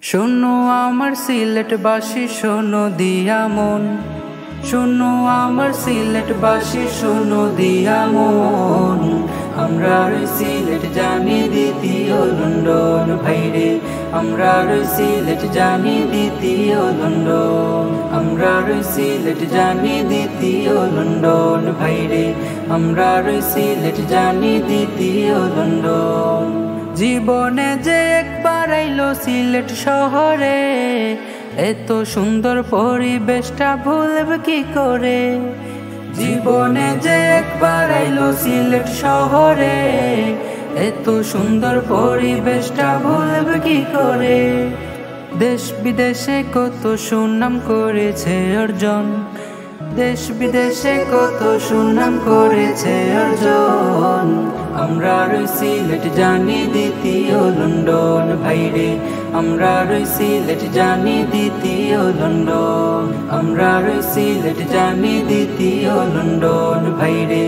শোনো আমার সিলেটবাসী, শোনো দিয়া মন। শোনো আমার সিলেটবাসী, শোনো দিয়া মন। আমরা সিলেট জানি দ্বিতীয় লন্ডন ভাইরে, আমরা সিলেট জানি দ্বিতীয় লন্ডন। আমরা সিলেট জানি দ্বিতীয় লন্ডন ভাইরে, আমরা সিলেট জানি দ্বিতীয় লন্ডন। জীবনে যে একবার আইলো সিলেট শহরে, এত সুন্দর পরিবেশটা ভুলবে কি করে। জীবনে যে একবার আইলো সিলেট শহরে, এত সুন্দর পরিবেশটা ভুলবে কি করে। দেশ বিদেশে কত সুনাম করেছে অর্জন, দেশ বিদেশে কত সুনাম করেছে অর্জন। আমরা সিলেট জানি দ্বিতীয় লন্ডন ভাইরে, আমরা সিলেট জানি দ্বিতীয় লন্ডন। আমরা সিলেট জানি দ্বিতীয় লন্ডন ভাইরে,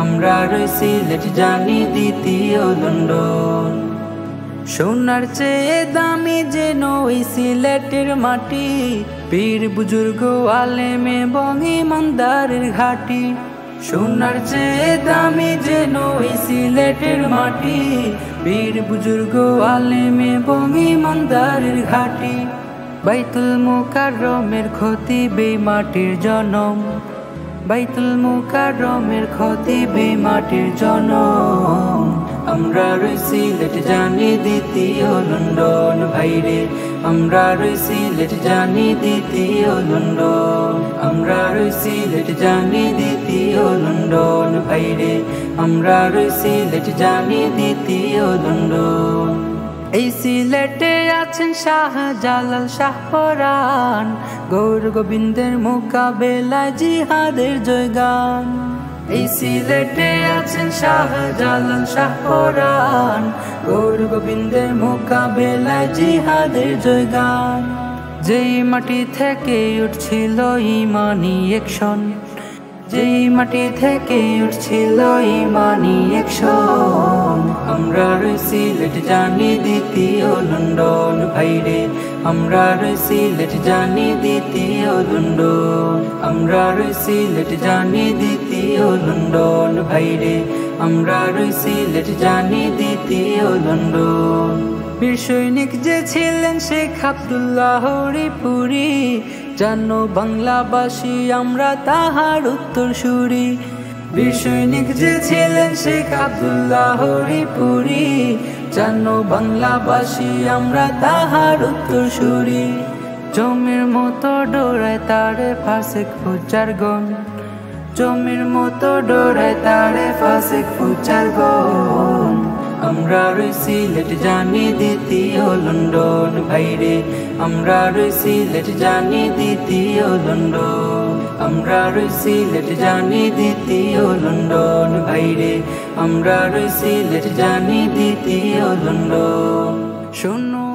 আমরা সিলেট জানি দ্বিতীয় লন্ডন। সোনার চেয়ে দামি যেন ওই সিলেটের মাটি, পীর বুজুর্গ আলেমে বঙ্গি মন্দারের ঘাটি। সোনার চেয়ে দামি যেন ওই সিলেটের মাটি, পীর বুজুর্গ আলেমে বঙ্গি মন্দারের ঘাটি। বাইতুল মুকাররমের খতিবে মাটির জনম, বাইতুল মুকাররমের খতিবে মাটির জনম। আমরা সিলেট জানি দ্বিতীয় লন্ডন ভাইরে, আমরা সিলেট জানি দ্বিতীয় লন্ডন। আমরা সিলেট জানি দ্বিতীয় লন্ডন ভাইরে, আমরা সিলেট জানি দ্বিতীয় লন্ডন। এই সিলেটে আছেন শাহজালাল শাহপরাণ, গৌর গোবিন্দের মোকাবেলায় জিহাদের জয়গান। এই সিলেটে আছেন শাহজালাল শাহপরাণ, গৌর গোবিন্দের মোকাবেলায় জিহাদের জয়গান। যেই মাটি থেকে উঠছিল ইমানি একশন, যেই মাটি থেকে উঠছিল ইমানি একশন। আমরা সিলেট জানি দ্বিতীয় লন্ডন ভাইরে, আমরা সিলেট জানি দ্বিতীয় লন্ডন। আমরা সিলেট জানি দ্বিতীয় লন্ডন ভাইরে, আমরা সিলেট জানি দ্বিতীয় লন্ডন। বীর সৈনিক যে ছিলেন শেখ আব্দুল্লাহ হরিপুরি, জানো বাংলাবাসী আমরা তাহার উত্তরসূরি। বীর সৈনিক যে ছিলেন শেখ আব্দুল্লাহ হরিপুরি, জানো বাংলাবাসী আমরা তাহার উত্তরসূরি। জমির মতো ডোরায় তারে ফাসেক ফুচারগণ, জমির মতো ডোরায় তারে ফাসেক ফুচারগণ। আমরা সিলেট জানি দ্বিতীয় লন্ডন ভাইরে, আমরা সিলেট জানি দ্বিতীয় লন্ডন। আমরা সিলেট জানি দ্বিতীয় লন্ডন ভাইরে, আমরা সিলেট জানি দ্বিতীয় লন্ডন। শোনো